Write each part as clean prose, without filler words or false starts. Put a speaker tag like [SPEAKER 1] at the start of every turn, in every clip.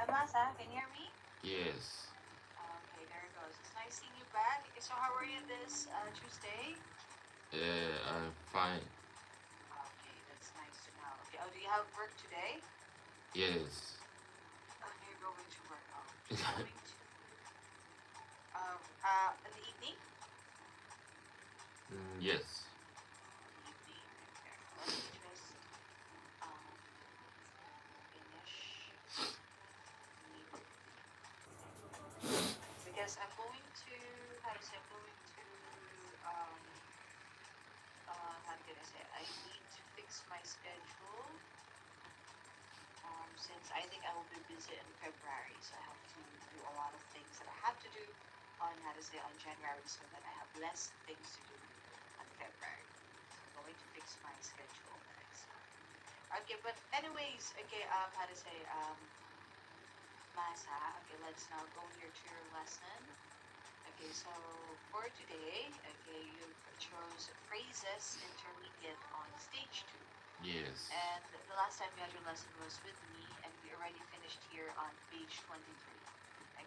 [SPEAKER 1] Amasa, can you hear me?
[SPEAKER 2] Yes.
[SPEAKER 1] Okay, there it goes. It's nice seeing you back. Okay, so how are you this Tuesday?
[SPEAKER 2] I'm fine.
[SPEAKER 1] Okay, that's nice to know. Okay, oh, do you have work today?
[SPEAKER 2] Yes.
[SPEAKER 1] You're going to work. Oh, just going to in the evening.
[SPEAKER 2] Yes.
[SPEAKER 1] Evening. Okay, let me just um finish because I'm going to how to say I'm going to um how can I say it? I need to fix my schedule since I think I will be busy in February, so I have to do a lot of things that I have to do on how to say on January, so that I have less things to do on February. So I'm going to fix my schedule next time. Okay, but anyways, okay, how to say Masa. Okay, let's now go here to your lesson. Okay, so for today, okay, you chose phrases intermediate on stage two.
[SPEAKER 2] Yes.
[SPEAKER 1] And the last time you had your lesson was with me, and we already finished here on page 23.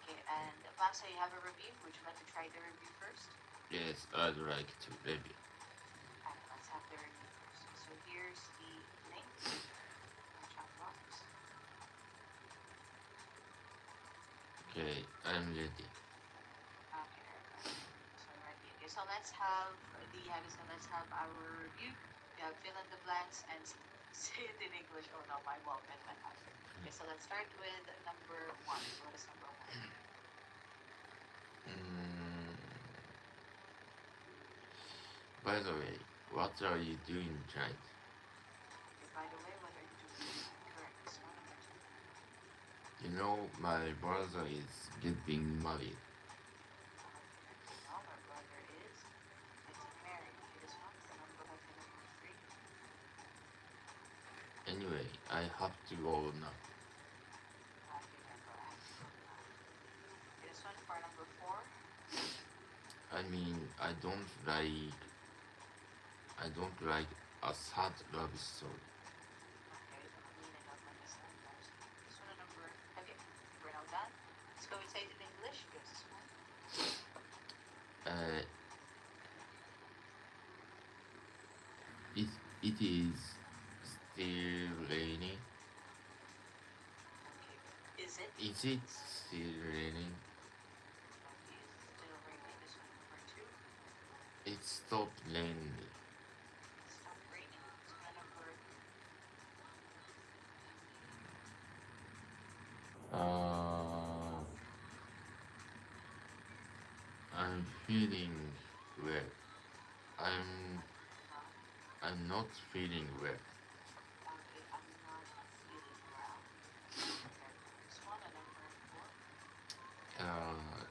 [SPEAKER 1] Okay, and Masa, you have a review. Would you like to try the review first?
[SPEAKER 2] Yes, I'd like to review.
[SPEAKER 1] Alright, let's have the review first. So here's the link in the chat box.
[SPEAKER 2] Okay, I'm ready.
[SPEAKER 1] Okay, there we go. So ready. Okay, so let's have the how to say let's have our review. You have fill in the blanks and say it in English. Oh no, my wall pen went out. Okay, so let's start with number one. What is number one?
[SPEAKER 2] Mm, by the way, what are you doing tonight?
[SPEAKER 1] Okay, by the way, what are you doing tonight? Correct. So number two.
[SPEAKER 2] My brother is getting married.
[SPEAKER 1] Okay, no, my brother is getting married. Okay, this one for number three.
[SPEAKER 2] Anyway, I have to go now.
[SPEAKER 1] Okay, there go. I have to go now. Okay, this one for number four.
[SPEAKER 2] I mean, I don't like a sad love story.
[SPEAKER 1] Okay, the meaning of like a sad love story. This one number. Okay, we're now done. Let's go and say it in English. Here's this one.
[SPEAKER 2] Uh, it, it is still raining.
[SPEAKER 1] Okay, is it?
[SPEAKER 2] Is it still raining?
[SPEAKER 1] Okay, is it still raining? This one number two.
[SPEAKER 2] It stopped raining.
[SPEAKER 1] It stopped raining. This one number.
[SPEAKER 2] Uh, I'm feeling well. I'm
[SPEAKER 1] Not.
[SPEAKER 2] I'm not feeling well.
[SPEAKER 1] Okay, I'm not feeling well. Okay, there we go. This one number four.
[SPEAKER 2] Uh,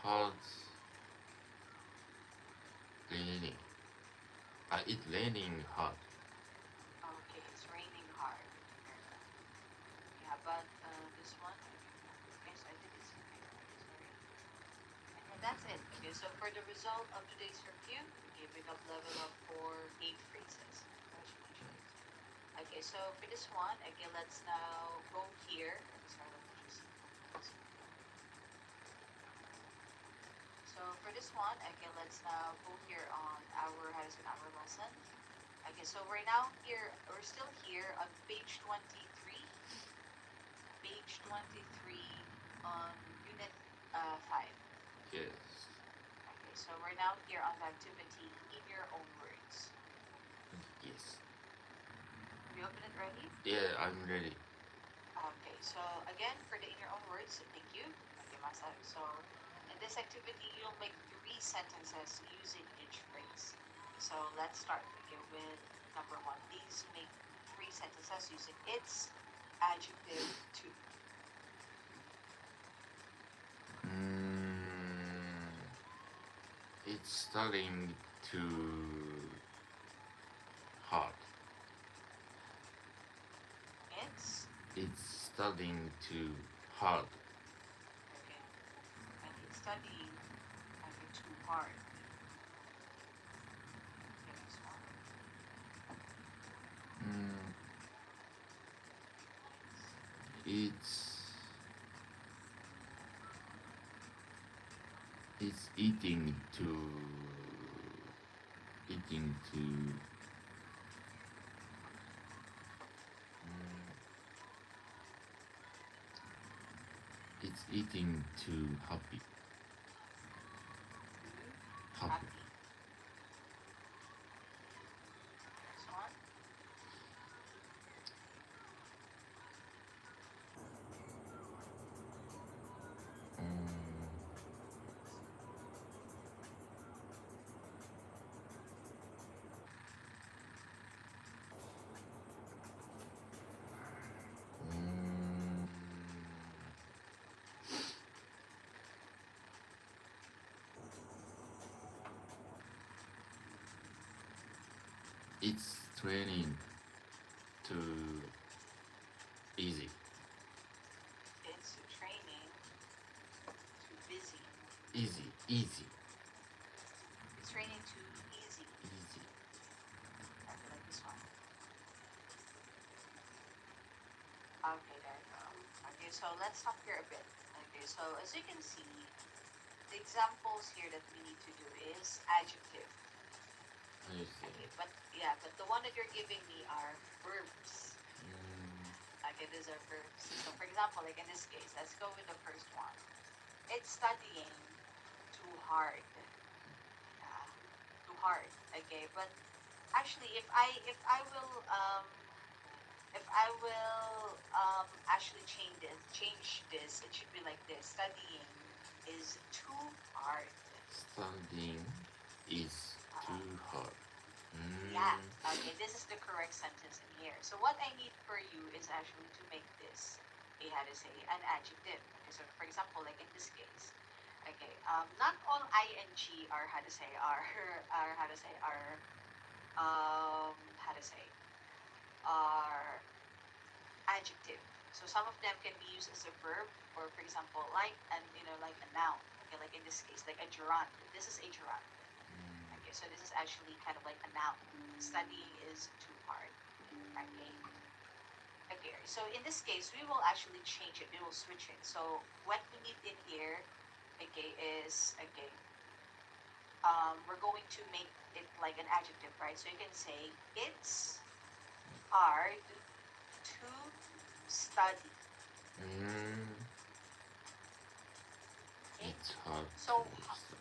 [SPEAKER 2] hard raining. It's raining hard.
[SPEAKER 1] Okay, it's raining hard. Yeah, but this one, yes, I think it's okay. Sorry. And that's it. Okay, so for the result of today's review, okay, we got level up for 8 phrases. Congratulations. Okay, so for this one, okay, let's now go here. Sorry, let me just. So for this one, okay, let's now go here on our how to say our lesson. Okay, so we're now here. We're still here on page 23. Page 23 on unit 5.
[SPEAKER 2] Yes.
[SPEAKER 1] Okay, so we're now here on the activity in your own words.
[SPEAKER 2] Yes.
[SPEAKER 1] Have you opened it already?
[SPEAKER 2] Yeah, I'm ready.
[SPEAKER 1] Okay, so again, for the in your own words, thank you. Okay, Masa. So in this activity, you'll make 3 sentences using each phrase. So let's start with number 1. Please make 3 sentences using its adjective to.
[SPEAKER 2] It's starting to hard. It's starting to hard.
[SPEAKER 1] Okay, and it's studying too hard. Okay, next one.
[SPEAKER 2] It's eating to it's eating too happy. Happy.
[SPEAKER 1] Next one.
[SPEAKER 2] It's training too easy.
[SPEAKER 1] It's training too busy.
[SPEAKER 2] Easy.
[SPEAKER 1] It's training too easy.
[SPEAKER 2] Easy.
[SPEAKER 1] I feel like this one. Okay, there you go. Okay, so let's stop here a bit. Okay, so as you can see, the examples here that we need to do is adjective. Okay, but the one that you're giving me are verbs. Okay, these are verbs. So for example, like in this case, let's go with the first one. It's studying too hard. Too hard. Okay, but actually, if I will actually change this, it should be like this. Studying is too hard.
[SPEAKER 2] Studying is too hard.
[SPEAKER 1] Yeah. Okay, this is the correct sentence in here. So what I need for you is actually to make this how to say an adjective. Okay, so for example, like in this case, okay, not all ing are how to say are how to say are adjective. So some of them can be used as a verb, or for example, like like a noun. Okay, like in this case, like a gerund. This is a gerund. Okay, so this is actually kind of like a noun. Studying is too hard. Okay. Okay. So in this case, we will actually change it. We will switch it. So what we need in here, okay, is okay. We're going to make it like an adjective, right? So you can say it's hard to study. Okay.
[SPEAKER 2] It's hard
[SPEAKER 1] So
[SPEAKER 2] to study.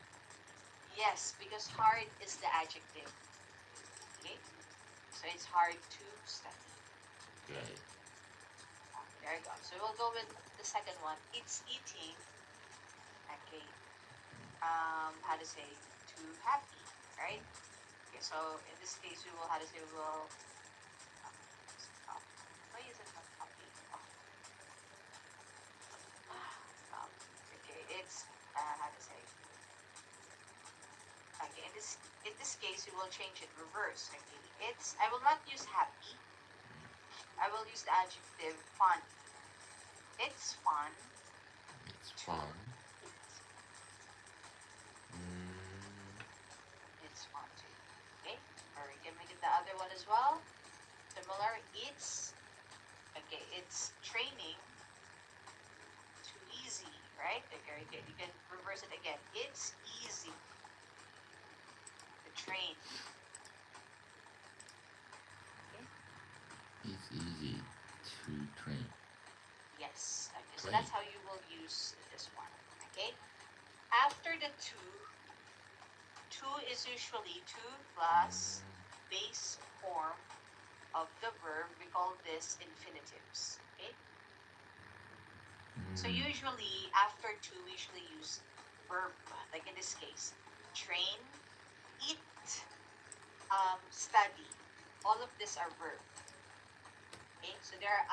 [SPEAKER 1] yes, because hard is the adjective. Okay. So it's hard to study.
[SPEAKER 2] Okay.
[SPEAKER 1] There you go. So we'll go with the second one. It's eating. Okay. How to say too happy, right? Okay. So in this case, we will how to say we will. Why is it not happy? Okay. It's how to say this case, we will change it reverse. Okay, I will not use happy. I will use the adjective fun. It's fun.
[SPEAKER 2] It's fun.
[SPEAKER 1] It's fun too. Okay, or we can make it the other one as well. Similar. It's training too easy, right? Okay, you can reverse it again. It's easy to train.
[SPEAKER 2] It's easy to train.
[SPEAKER 1] Yes. Okay, so
[SPEAKER 2] Train.
[SPEAKER 1] that's how you will use this one. Okay. After the to is usually to plus base form of the verb. We call this infinitives. Okay. So usually after to, we usually use verb. Like in this case, train, eat, study. All of these are verb. Okay, so they're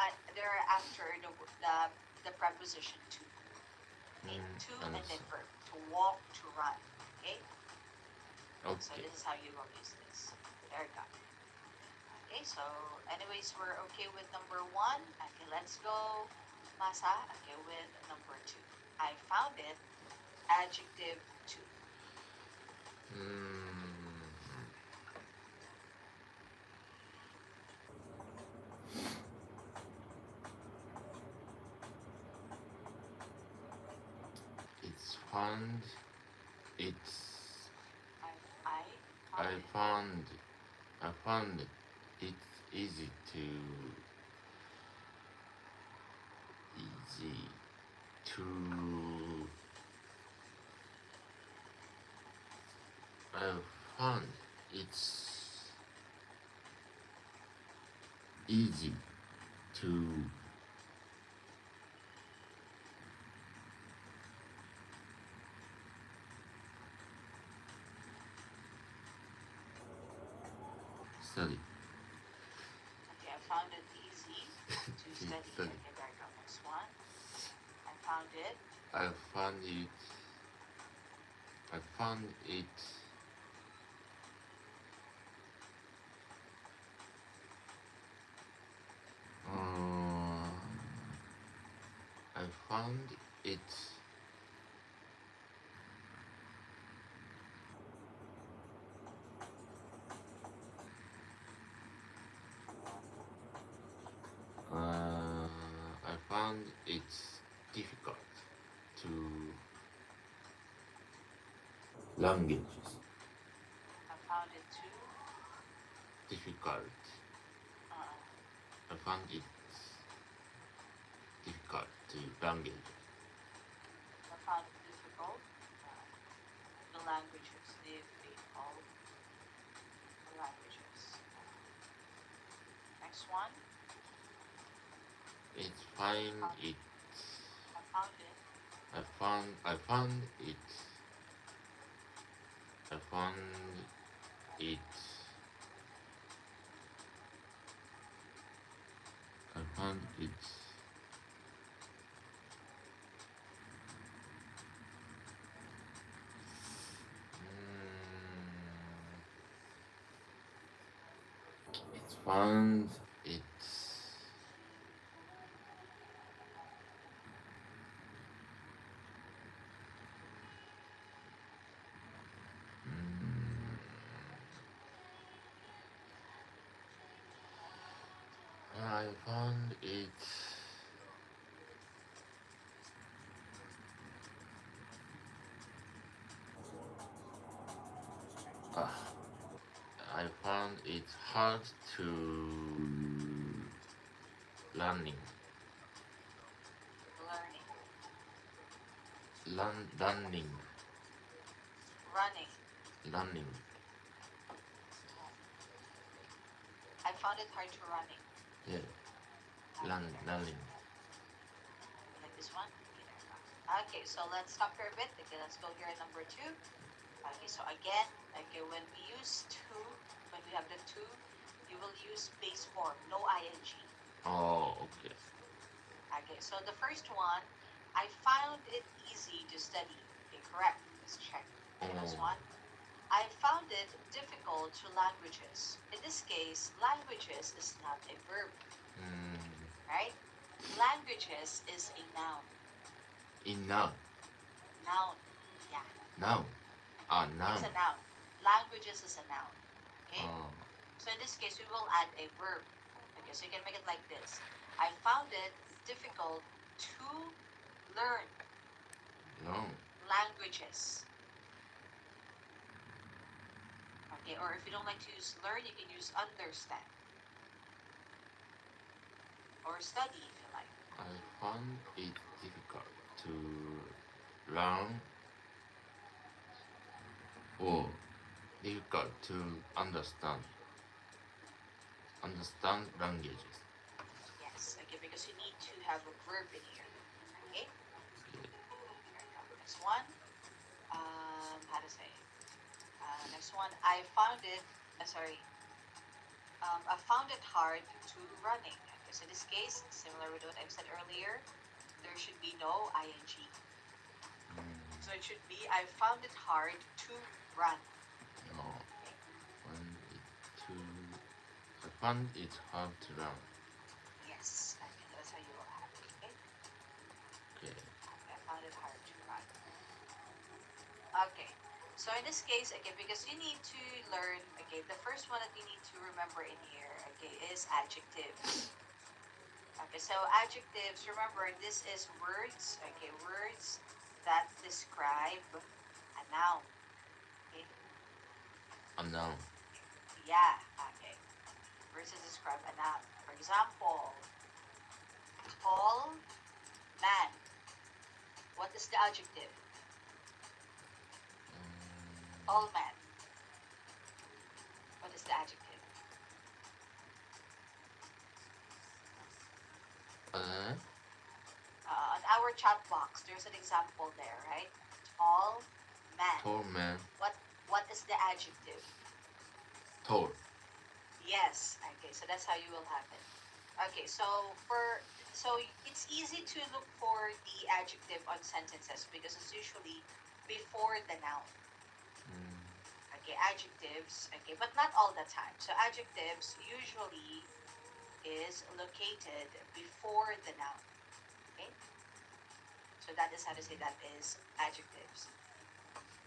[SPEAKER 1] after the preposition to. Okay, to and then verb. To walk, to run. Okay.
[SPEAKER 2] Okay.
[SPEAKER 1] So this is how you will use this. There you go. Okay, so anyways, we're okay with number 1. Okay, let's go, Masa. Okay, with number 2. I found it. Adjective 2.
[SPEAKER 2] It's fun. It's.
[SPEAKER 1] I
[SPEAKER 2] found it's easy to. I found it's easy to study.
[SPEAKER 1] Okay, I found it easy to study.
[SPEAKER 2] Study.
[SPEAKER 1] Okay, there you go. Next one. I found it.
[SPEAKER 2] I found it. I found it. I found it difficult to languages.
[SPEAKER 1] I found it too.
[SPEAKER 2] Difficult. I found it difficult to language.
[SPEAKER 1] I found it difficult. The languages. Difficult. The languages. Next one.
[SPEAKER 2] It's fine.
[SPEAKER 1] I found it.
[SPEAKER 2] I found it. I found it. I found it. It's found it. I found it. I found it hard to learning. Learning. Running.
[SPEAKER 1] I found it hard to running.
[SPEAKER 2] Yeah. Learning.
[SPEAKER 1] Like this one? Okay, so let's stop here a bit. Okay, let's go here at number 2. Okay, so again, okay, when we have the to, you will use base form, no ing.
[SPEAKER 2] Oh, okay.
[SPEAKER 1] Okay, so the first one, I found it easy to study. Okay, correct. Let's check. Okay, this one. I found it difficult to languages. In this case, languages is not a verb, right? Languages is a noun.
[SPEAKER 2] In now.
[SPEAKER 1] Noun. Yeah.
[SPEAKER 2] Now. Now.
[SPEAKER 1] It's a noun. Languages is a noun. Okay?
[SPEAKER 2] Uh,
[SPEAKER 1] So in this case, we will add a verb. Okay, so you can make it like this. I found it difficult to learn
[SPEAKER 2] no.
[SPEAKER 1] languages. Okay, or if you don't like to use learn, you can use understand. Or study if you like.
[SPEAKER 2] I found it difficult to learn or difficult to understand languages.
[SPEAKER 1] Yes, okay, because you need to have a verb in here. Okay?
[SPEAKER 2] Okay.
[SPEAKER 1] Here we go. Next one. How to say? Next one. I found it. Sorry. I found it hard to running. Okay, so in this case, similar with what I've said earlier, there should be no ing. So it should be I found it hard to run.
[SPEAKER 2] No. I found it hard to learn.
[SPEAKER 1] Yes, okay, that's how you will have it. Okay?
[SPEAKER 2] Okay.
[SPEAKER 1] I found it hard to run. Okay. So in this case, okay, because you need to learn, okay, the first one that you need to remember in here, okay, is adjectives. Okay, so adjectives, remember, this is words, okay, words that describe a noun. Okay?
[SPEAKER 2] A noun.
[SPEAKER 1] Yeah, okay. Words that describe a noun. For example, tall man. What is the adjective? Tall man. What is the adjective? On our chat box, there's an example there, right? Tall man.
[SPEAKER 2] Tall man.
[SPEAKER 1] What is the adjective?
[SPEAKER 2] Tall.
[SPEAKER 1] Yes. Okay, so that's how you will have it. Okay, so it's easy to look for the adjective on sentences because it's usually before the noun. Okay, adjectives. Okay, but not all the time. So adjectives usually is located before the noun. Okay, so that is how to say that is adjectives.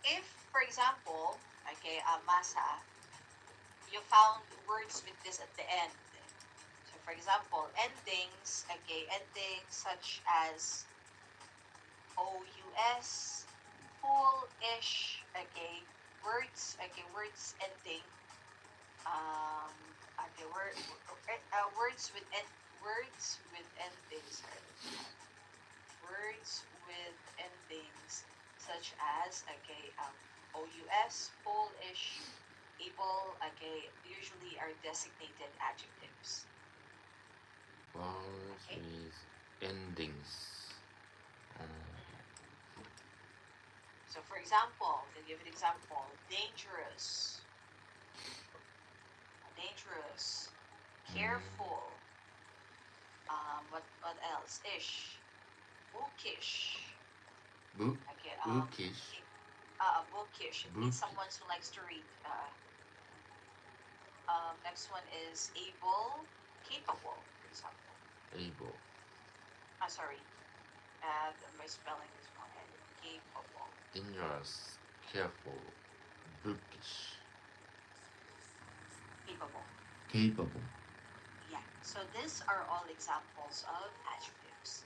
[SPEAKER 1] If, for example, okay, masa, you found words with this at the end. So, for example, endings, okay, endings such as OUS, full-ish, okay, words ending, um, okay, words with endings, words with endings such as, okay, OUS, full-ish, able, okay, usually are designated adjectives.
[SPEAKER 2] Words
[SPEAKER 1] Okay.
[SPEAKER 2] with endings.
[SPEAKER 1] So, for example, to give an example, dangerous, careful. What else? Ish, bookish.
[SPEAKER 2] Book.
[SPEAKER 1] Okay.
[SPEAKER 2] Bookish.
[SPEAKER 1] Bookish. It means someone who likes to read. Next one is able, capable, for example.
[SPEAKER 2] Able.
[SPEAKER 1] Sorry. My spelling is wrong. Capable.
[SPEAKER 2] Dangerous. Careful. Bookish.
[SPEAKER 1] Capable.
[SPEAKER 2] Capable.
[SPEAKER 1] Yeah. So these are all examples of adjectives.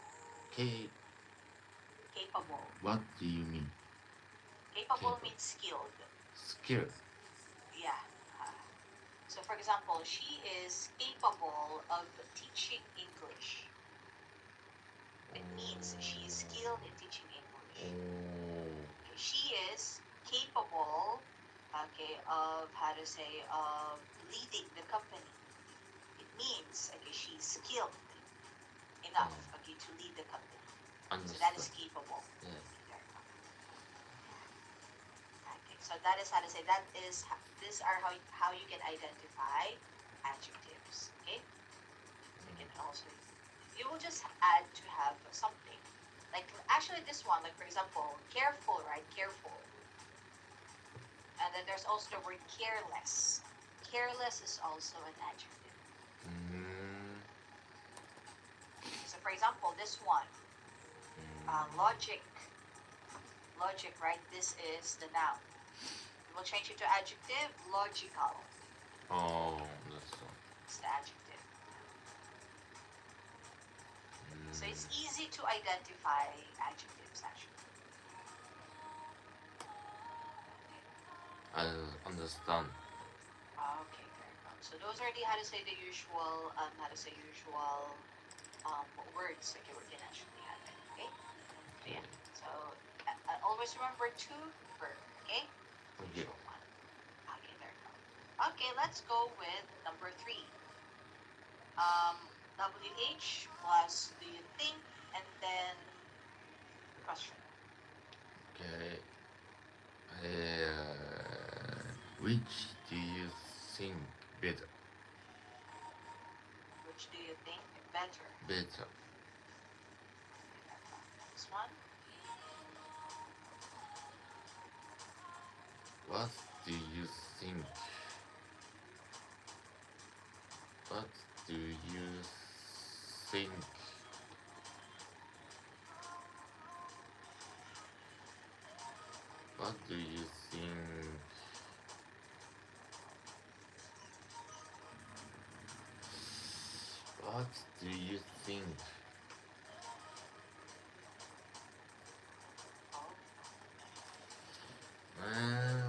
[SPEAKER 1] Capable.
[SPEAKER 2] What do you mean?
[SPEAKER 1] Capable means skilled.
[SPEAKER 2] Skilled.
[SPEAKER 1] Yeah. So for example, she is capable of teaching English. It means she is skilled in teaching English. Okay, she is capable, okay, of of leading the company. It means, okay, she's skilled enough, okay, to lead the company.
[SPEAKER 2] Understood.
[SPEAKER 1] So that is capable.
[SPEAKER 2] Yeah.
[SPEAKER 1] Okay, so that is how to say that is. These are how you can identify adjectives. Okay. You can also you will just add to have something. Like actually this one, like for example, careful, right? Careful. And then there's also the word careless. Careless is also an adjective. So for example, this one, logic. Logic, right? This is the noun. We'll change it to adjective, logical.
[SPEAKER 2] Oh, that's so.
[SPEAKER 1] It's the adjective. So it's easy to identify adjectives actually.
[SPEAKER 2] I understand.
[SPEAKER 1] Okay, very good. So those are the how to say usual words. Okay, we can actually have it. Okay. So yeah. So always remember to verb. Okay.
[SPEAKER 2] Okay.
[SPEAKER 1] Usual one. Okay, there you go. Okay, let's go with number 3. WH plus do you think and then question.
[SPEAKER 2] Okay. Which do you think better?
[SPEAKER 1] Which do you think better?
[SPEAKER 2] Better.
[SPEAKER 1] This one.
[SPEAKER 2] What do you think? What do you think? What do you think? What do you think?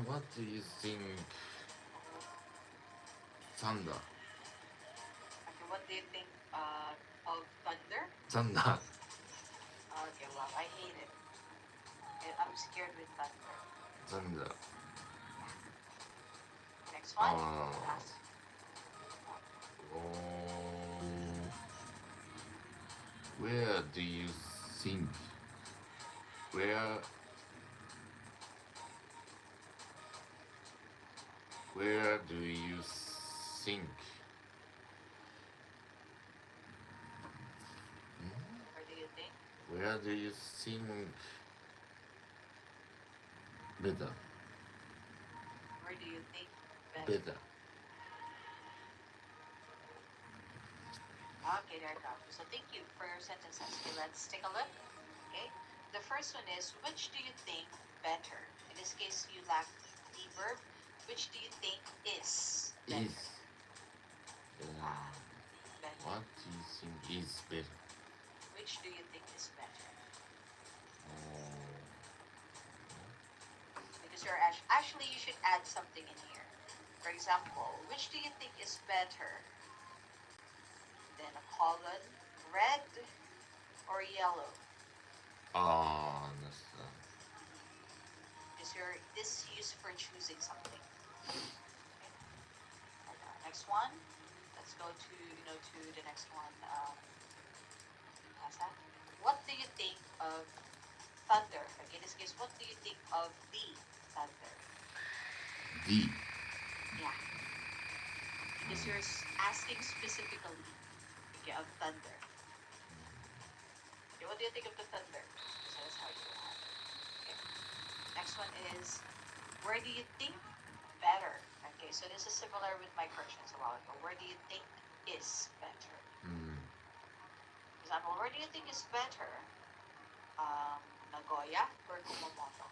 [SPEAKER 2] What do you think? Thunder.
[SPEAKER 1] Okay, what do you think of thunder?
[SPEAKER 2] Thunder.
[SPEAKER 1] Okay, well, I hate it. I'm scared with thunder.
[SPEAKER 2] Thunder.
[SPEAKER 1] Next one. Last.
[SPEAKER 2] Where do you think? Where do you think?
[SPEAKER 1] Where do you think?
[SPEAKER 2] Where do you think better?
[SPEAKER 1] Where do you think better?
[SPEAKER 2] Better.
[SPEAKER 1] Okay, there you go. So thank you for your sentences. Okay, let's take a look. Okay, the first one is which do you think better? In this case, you lack the verb. Which do you think is better?
[SPEAKER 2] Is.
[SPEAKER 1] Better.
[SPEAKER 2] What do you think is better?
[SPEAKER 1] Which do you think is better? Because you're actually you should add something in here. For example, which do you think is better? Then a colon, red or yellow?
[SPEAKER 2] Understand.
[SPEAKER 1] Because this is used for choosing something. Okay. Next one. Let's go to to the next one. How's that? What do you think of thunder? Okay, in this case, what do you think of the thunder?
[SPEAKER 2] The.
[SPEAKER 1] Yeah. Because you're asking specifically of thunder. Okay, what do you think of the thunder? So that's how you have it. Okay. Next one is where do you think better? Okay, so this is similar with my questions a while ago. Where do you think is better? For example, where do you think is better? Nagoya or Kumamoto?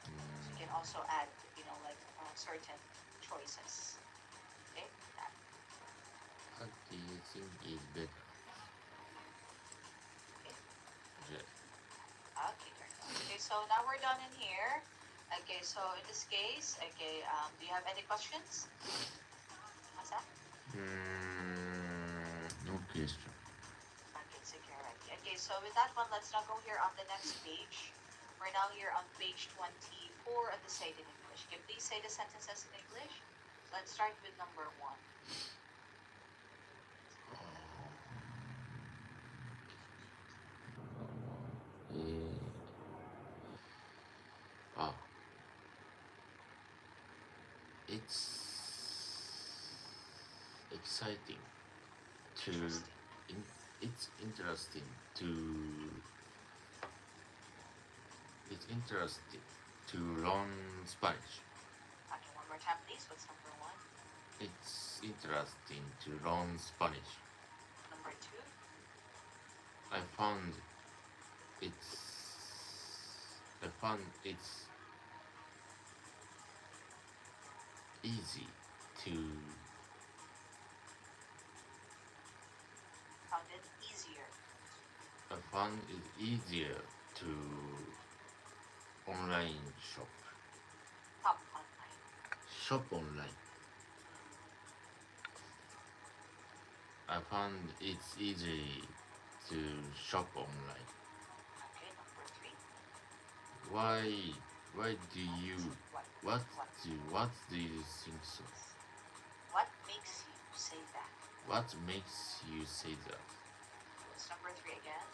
[SPEAKER 1] So you can also add, certain choices. Okay.
[SPEAKER 2] What do you think is better?
[SPEAKER 1] Okay. Okay, so now we're done in here. Okay, so in this case, okay, do you have any questions? What's that?
[SPEAKER 2] No question.
[SPEAKER 1] Okay, sige, alright. Okay, so with that one, let's now go here on the next page. We're now here on page 24 of the Say It in English. Okay, please say the sentences in English. So let's start with number 1.
[SPEAKER 2] It's exciting to. It's interesting to. It's interesting to learn Spanish.
[SPEAKER 1] time, please. What's number one?
[SPEAKER 2] It's interesting to learn Spanish.
[SPEAKER 1] Number two?
[SPEAKER 2] I found it's easy to
[SPEAKER 1] Found it easier.
[SPEAKER 2] I found it easier to online shop.
[SPEAKER 1] Top online.
[SPEAKER 2] Shop online. I found it's easy to shop online.
[SPEAKER 1] Okay, number three.
[SPEAKER 2] Why do you what do you think so?
[SPEAKER 1] What makes you say that?
[SPEAKER 2] What makes you say that?
[SPEAKER 1] What's number three again?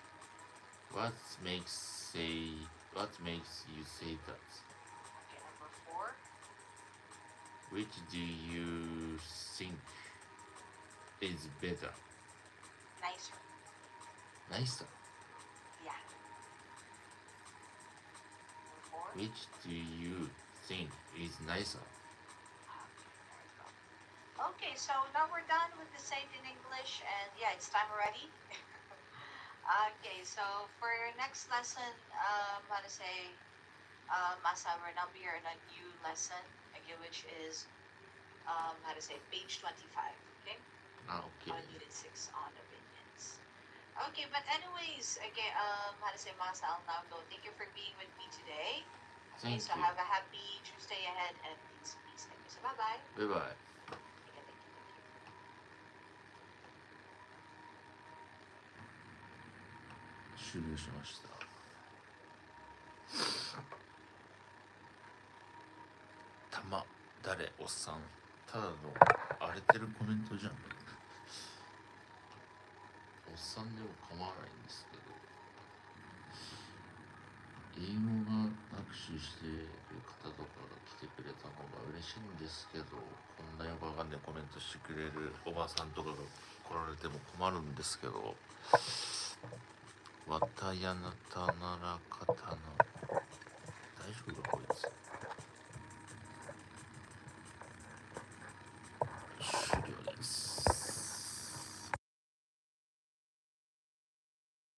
[SPEAKER 2] What makes you say that?
[SPEAKER 1] Okay, number four.
[SPEAKER 2] Which do you think is better?
[SPEAKER 1] Nicer.
[SPEAKER 2] Nicer.
[SPEAKER 1] Yeah. Number four.
[SPEAKER 2] Which do you think is nicer?
[SPEAKER 1] Okay, so now we're done with the saying in English, and yeah, it's time already. Okay, so for your next lesson, how to say, Masa, we're now here in a new lesson, okay, which is, how to say, page 25, okay?
[SPEAKER 2] Okay.
[SPEAKER 1] On Unit 6 on opinions. Okay, but anyways, okay, how to say, Masa, I'll now go. Thank you for being with me today. Okay,
[SPEAKER 2] Thank
[SPEAKER 1] so
[SPEAKER 2] you.
[SPEAKER 1] have a happy Tuesday ahead, and peace, peace. Thank you. So bye-bye.
[SPEAKER 2] Bye bye.
[SPEAKER 1] Okay, thank you.
[SPEAKER 2] 終了しました。誰おっさんただの荒れてるコメントじゃん。おっさんでも構わないんですけど、英語が学習している方とかが来てくれたのが嬉しいんですけど、こんなよくわかんないコメントしてくれるおばさんとかが来られても困るんですけど、わたやなたならかた